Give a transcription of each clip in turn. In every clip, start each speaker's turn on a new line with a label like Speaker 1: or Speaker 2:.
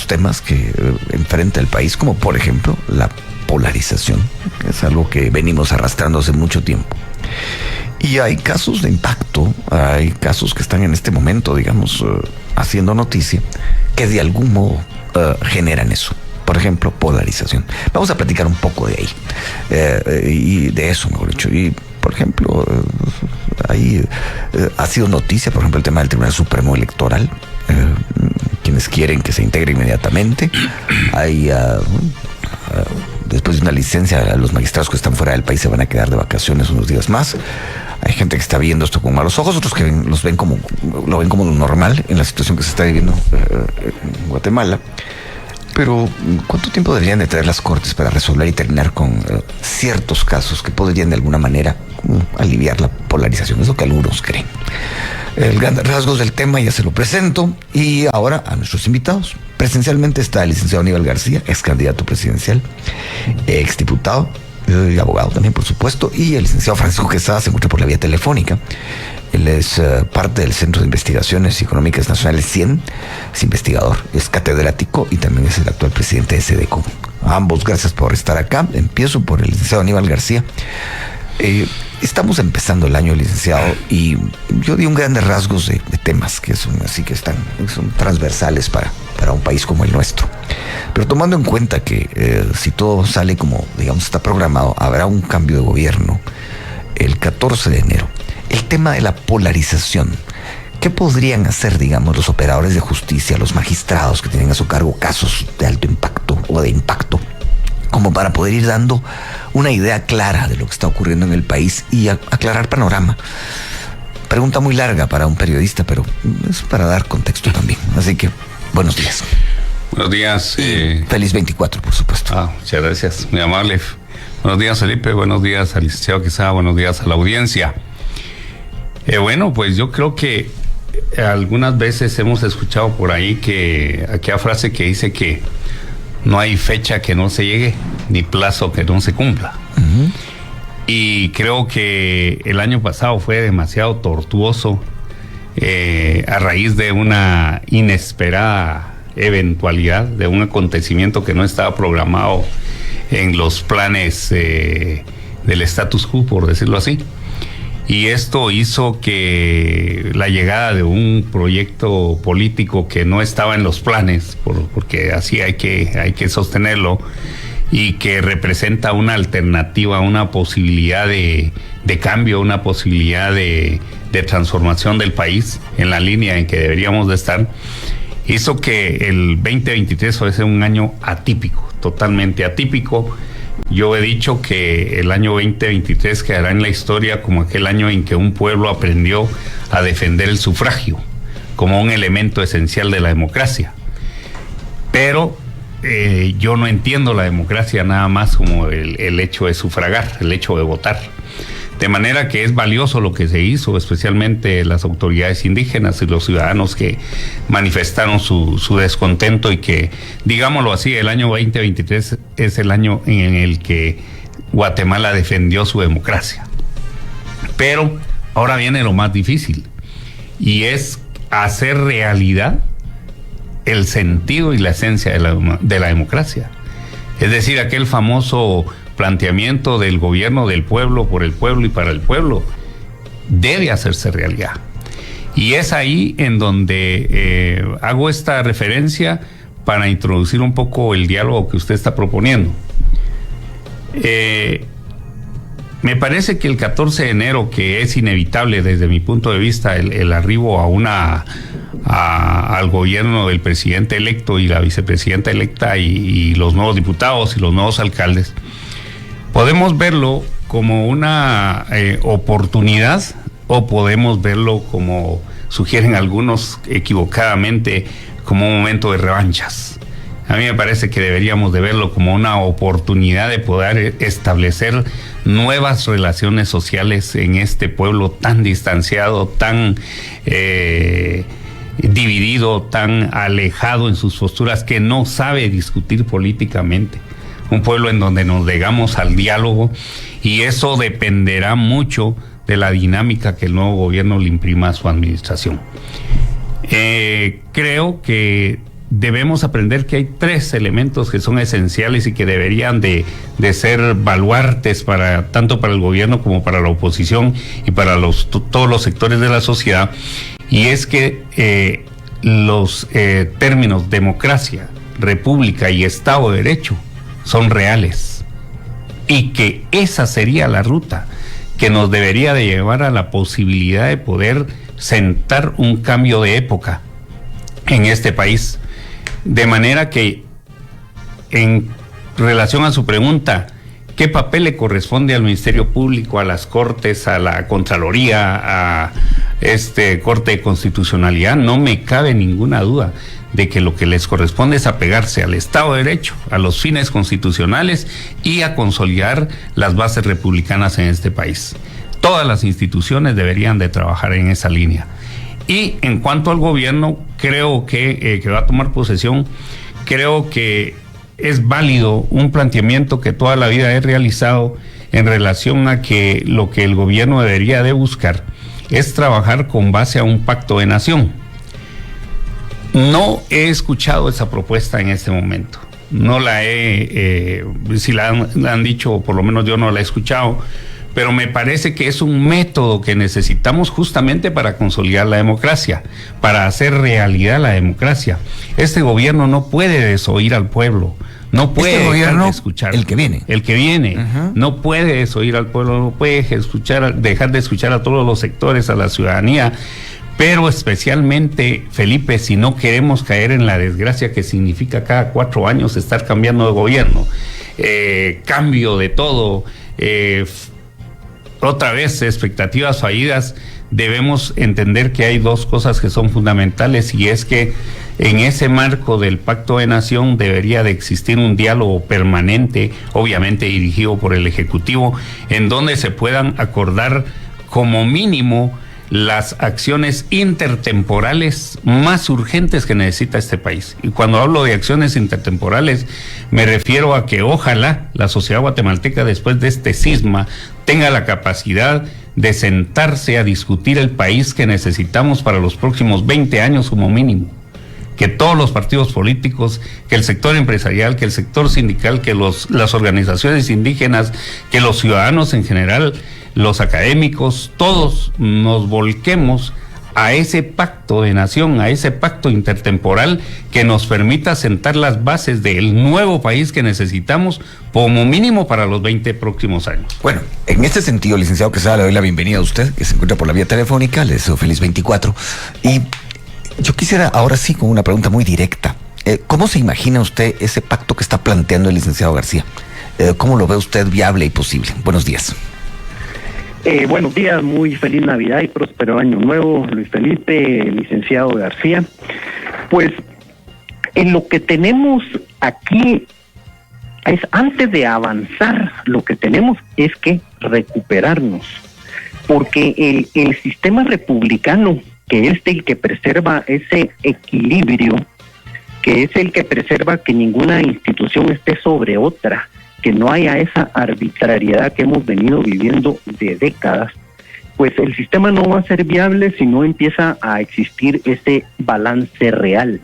Speaker 1: los temas que enfrenta el país, como por ejemplo la polarización, que es algo que venimos arrastrando hace mucho tiempo. Y hay casos de impacto, hay casos que están en este momento, digamos, haciendo noticia, que de algún modo generan eso. Por ejemplo, polarización. Vamos a platicar un poco de ahí, y de eso, mejor dicho. Y, por ejemplo, ahí ha sido noticia, por ejemplo, el tema del Tribunal Supremo Electoral, quienes quieren que se integre inmediatamente. Hay, después de una licencia, los magistrados que están fuera del país se van a quedar de vacaciones unos días más. Hay gente que está viendo esto con malos ojos, otros que lo ven como lo normal en la situación que se está viviendo en Guatemala. Pero, ¿cuánto tiempo deberían de tener las Cortes para resolver y terminar con ciertos casos que podrían de alguna manera aliviar la polarización? Es lo que algunos creen. El gran rasgos del tema ya se lo presento. Y ahora a nuestros invitados. Presencialmente está el licenciado Aníbal García, ex candidato presidencial, ex diputado y abogado también, por supuesto. Y el licenciado Francisco Quesada se encuentra por la vía telefónica. Él es parte del Centro de Investigaciones Económicas Nacionales CIEN, es investigador, es catedrático y también es el actual presidente de SEDECO. A ambos, gracias por estar acá. Empiezo por el licenciado Aníbal García. Estamos empezando el año, licenciado, y yo di un grandes rasgos de temas que son así que son transversales para un país como el nuestro. Pero tomando en cuenta que si todo sale como, digamos, está programado, habrá un cambio de gobierno el 14 de enero. El tema de la polarización, ¿qué podrían hacer, digamos, los operadores de justicia, los magistrados que tienen a su cargo casos de alto impacto o de impacto, como para poder ir dando una idea clara de lo que está ocurriendo en el país y aclarar panorama? Pregunta muy larga para un periodista, pero es para dar contexto también. Así que, buenos días.
Speaker 2: Buenos días.
Speaker 1: Feliz 24, por supuesto.
Speaker 2: Muchas gracias, muy amable. Buenos días, Felipe. Buenos días al licenciado Quesada. Buenos días a la audiencia. Bueno, pues yo creo que algunas veces hemos escuchado por ahí que aquella frase que dice que no hay fecha que no se llegue, ni plazo que no se cumpla. Uh-huh. Y creo que el año pasado fue demasiado tortuoso a raíz de una inesperada eventualidad, de un acontecimiento que no estaba programado en los planes del status quo, por decirlo así. Y esto hizo que la llegada de un proyecto político que no estaba en los planes, porque así hay que sostenerlo, y que representa una alternativa, una posibilidad de cambio, una posibilidad de transformación del país en la línea en que deberíamos de estar, hizo que el 2023 fuese un año atípico, totalmente atípico. Yo he dicho que el año 2023 quedará en la historia como aquel año en que un pueblo aprendió a defender el sufragio como un elemento esencial de la democracia. Pero yo no entiendo la democracia nada más como el hecho de sufragar, el hecho de votar. De manera que es valioso lo que se hizo, especialmente las autoridades indígenas y los ciudadanos que manifestaron su descontento, y que, digámoslo así, el año 2023 es el año en el que Guatemala defendió su democracia. Pero ahora viene lo más difícil, y es hacer realidad el sentido y la esencia de la democracia. Es decir, aquel famoso planteamiento del gobierno del pueblo, por el pueblo y para el pueblo, debe hacerse realidad. Y es ahí en donde hago esta referencia para introducir un poco el diálogo que usted está proponiendo. Me parece que el 14 de enero, que es inevitable desde mi punto de vista el arribo al gobierno del presidente electo y la vicepresidenta electa y los nuevos diputados y los nuevos alcaldes, podemos verlo como una oportunidad, o podemos verlo, como sugieren algunos equivocadamente, como un momento de revanchas. A mí me parece que deberíamos de verlo como una oportunidad de poder establecer nuevas relaciones sociales en este pueblo tan distanciado, tan dividido, tan alejado en sus posturas, que no sabe discutir políticamente. Un pueblo en donde nos negamos al diálogo, y eso dependerá mucho de la dinámica que el nuevo gobierno le imprima a su administración. Creo que debemos aprender que hay 3 elementos que son esenciales y que deberían de ser baluartes tanto para el gobierno como para la oposición y para todos los sectores de la sociedad, y es que los términos democracia, república y Estado de Derecho son reales, y que esa sería la ruta que nos debería de llevar a la posibilidad de poder sentar un cambio de época en este país. De manera que, en relación a su pregunta, ¿qué papel le corresponde al Ministerio Público, a las Cortes, a la Contraloría, a Corte de Constitucionalidad? No me cabe ninguna duda de que lo que les corresponde es apegarse al Estado de Derecho, a los fines constitucionales y a consolidar las bases republicanas en este país. Todas las instituciones deberían de trabajar en esa línea. Y en cuanto al gobierno, creo que va a tomar posesión, creo que es válido un planteamiento que toda la vida he realizado en relación a que lo que el gobierno debería de buscar es trabajar con base a un pacto de nación. No he escuchado esa propuesta en este momento. No la si la han dicho, o por lo menos yo no la he escuchado, pero me parece que es un método que necesitamos justamente para consolidar la democracia, para hacer realidad la democracia. Este gobierno no puede desoír al pueblo, no puede dejar de escuchar.
Speaker 1: El que viene.
Speaker 2: Uh-huh. No puede desoír al pueblo, no puede dejar de escuchar a todos los sectores, a la ciudadanía. Pero especialmente, Felipe, si no queremos caer en la desgracia que significa cada 4 años estar cambiando de gobierno, cambio de todo, otra vez expectativas fallidas, debemos entender que hay 2 cosas que son fundamentales, y es que en ese marco del Pacto de Nación debería de existir un diálogo permanente, obviamente dirigido por el Ejecutivo, en donde se puedan acordar como mínimo las acciones intertemporales más urgentes que necesita este país. Y cuando hablo de acciones intertemporales, me refiero a que ojalá la sociedad guatemalteca, después de este cisma, tenga la capacidad de sentarse a discutir el país que necesitamos para los próximos 20 años como mínimo. Que todos los partidos políticos, que el sector empresarial, que el sector sindical, que las organizaciones indígenas, que los ciudadanos en general, los académicos, todos nos volquemos a ese pacto de nación, a ese pacto intertemporal que nos permita sentar las bases del nuevo país que necesitamos como mínimo para los 20 próximos años.
Speaker 1: Bueno, en este sentido, licenciado Quesada, le doy la bienvenida a usted, que se encuentra por la vía telefónica. Le deseo feliz 24. Y yo quisiera ahora sí con una pregunta muy directa. ¿Cómo se imagina usted ese pacto que está planteando el licenciado García? ¿Cómo lo ve usted viable y posible? Buenos días.
Speaker 3: Buenos días, muy feliz Navidad y próspero año nuevo, Luis Felipe, licenciado García. Pues en lo que tenemos aquí es, antes de avanzar, lo que tenemos es que recuperarnos, porque el sistema republicano, que es el que preserva ese equilibrio, que es el que preserva que ninguna institución esté sobre otra, que no haya esa arbitrariedad que hemos venido viviendo de décadas, pues el sistema no va a ser viable si no empieza a existir ese balance real.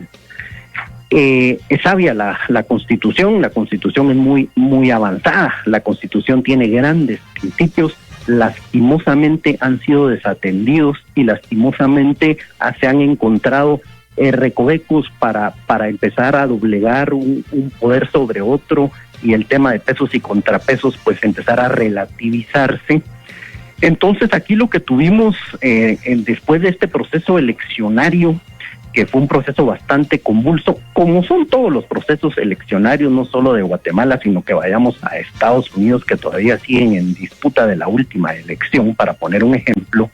Speaker 3: Es sabia la Constitución es muy avanzada, la Constitución tiene grandes principios, lastimosamente han sido desatendidos y lastimosamente se han encontrado recovecos para empezar a doblegar un poder sobre otro, y el tema de pesos y contrapesos pues empezar a relativizarse. Entonces aquí lo que tuvimos después de este proceso eleccionario, que fue un proceso bastante convulso, como son todos los procesos eleccionarios, no solo de Guatemala, sino que vayamos a Estados Unidos, que todavía siguen en disputa de la última elección, para poner un ejemplo,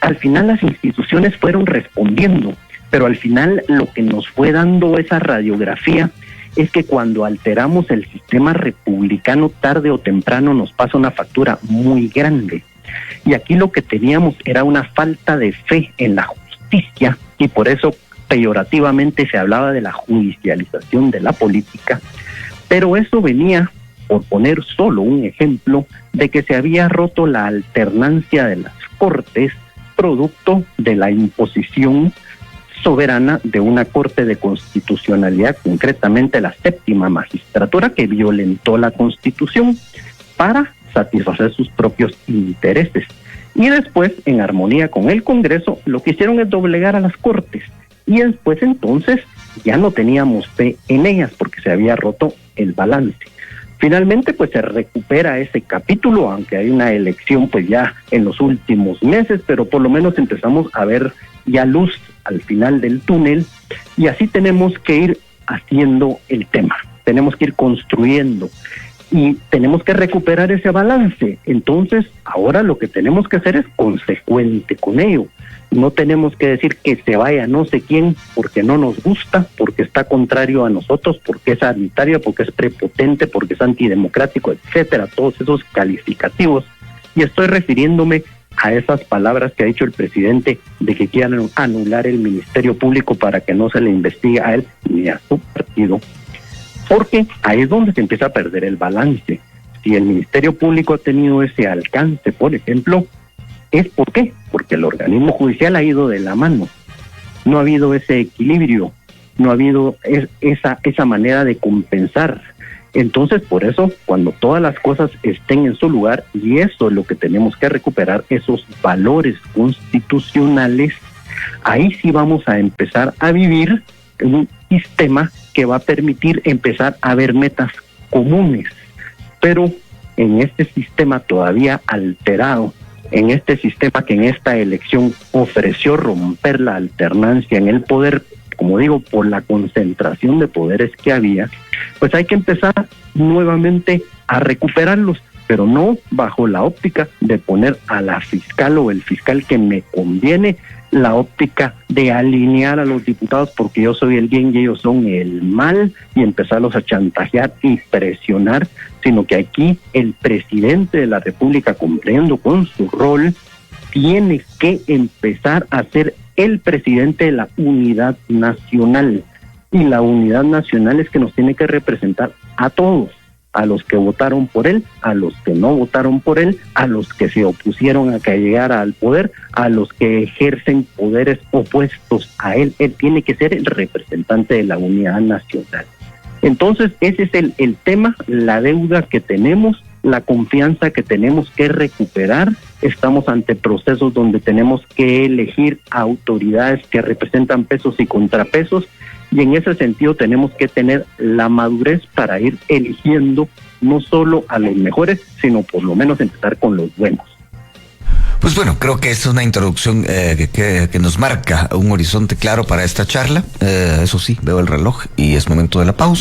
Speaker 3: al final las instituciones fueron respondiendo, pero al final lo que nos fue dando esa radiografía es que cuando alteramos el sistema republicano, tarde o temprano nos pasa una factura muy grande. Y aquí lo que teníamos era una falta de fe en la justicia, y por eso peyorativamente se hablaba de la judicialización de la política, pero eso venía, por poner solo un ejemplo, de que se había roto la alternancia de las cortes, producto de la imposición soberana de una Corte de Constitucionalidad, concretamente la 7ª Magistratura, que violentó la Constitución para satisfacer sus propios intereses. Y después, en armonía con el Congreso, lo que hicieron es doblegar a las Cortes. Y después entonces ya no teníamos fe en ellas porque se había roto el balance. Finalmente pues se recupera ese capítulo, aunque hay una elección pues ya en los últimos meses, pero por lo menos empezamos a ver ya luz al final del túnel, y así tenemos que ir haciendo el tema, tenemos que ir construyendo y tenemos que recuperar ese balance. Entonces ahora lo que tenemos que hacer es consecuente con ello. No tenemos que decir que se vaya no sé quién porque no nos gusta, porque está contrario a nosotros, porque es arbitrario, porque es prepotente, porque es antidemocrático, etcétera, todos esos calificativos. Y estoy refiriéndome a esas palabras que ha dicho el presidente de que quieran anular el Ministerio Público para que no se le investigue a él ni a su partido, porque ahí es donde se empieza a perder el balance. Si el Ministerio Público ha tenido ese alcance, por ejemplo, ¿es por qué? Porque el organismo judicial ha ido de la mano. No ha habido ese equilibrio, no ha habido esa manera de compensar. Entonces, por eso, cuando todas las cosas estén en su lugar, y eso es lo que tenemos que recuperar, esos valores constitucionales, ahí sí vamos a empezar a vivir en un sistema que va a permitir empezar a ver metas comunes. Pero en este sistema todavía alterado, en este sistema que en esta elección ofreció romper la alternancia en el poder, como digo, por la concentración de poderes que había, pues hay que empezar nuevamente a recuperarlos, pero no bajo la óptica de poner a la fiscal o el fiscal que me conviene, la óptica de alinear a los diputados porque yo soy el bien y ellos son el mal, y empezarlos a chantajear y presionar, sino que aquí el presidente de la República, cumpliendo con su rol, tiene que empezar a ser el presidente de la unidad nacional. Y la unidad nacional es que nos tiene que representar a todos, a los que votaron por él, a los que no votaron por él, a los que se opusieron a que llegara al poder, a los que ejercen poderes opuestos a él. Él tiene que ser el representante de la unidad nacional. Entonces, ese es el tema, la deuda que tenemos, la confianza que tenemos que recuperar. Estamos ante procesos donde tenemos que elegir autoridades que representan pesos y contrapesos, y en ese sentido tenemos que tener la madurez para ir eligiendo no solo a los mejores, sino por lo menos empezar con los buenos.
Speaker 1: Pues bueno, creo que es una introducción que nos marca un horizonte claro para esta charla. Eso sí, veo el reloj y es momento de la pausa.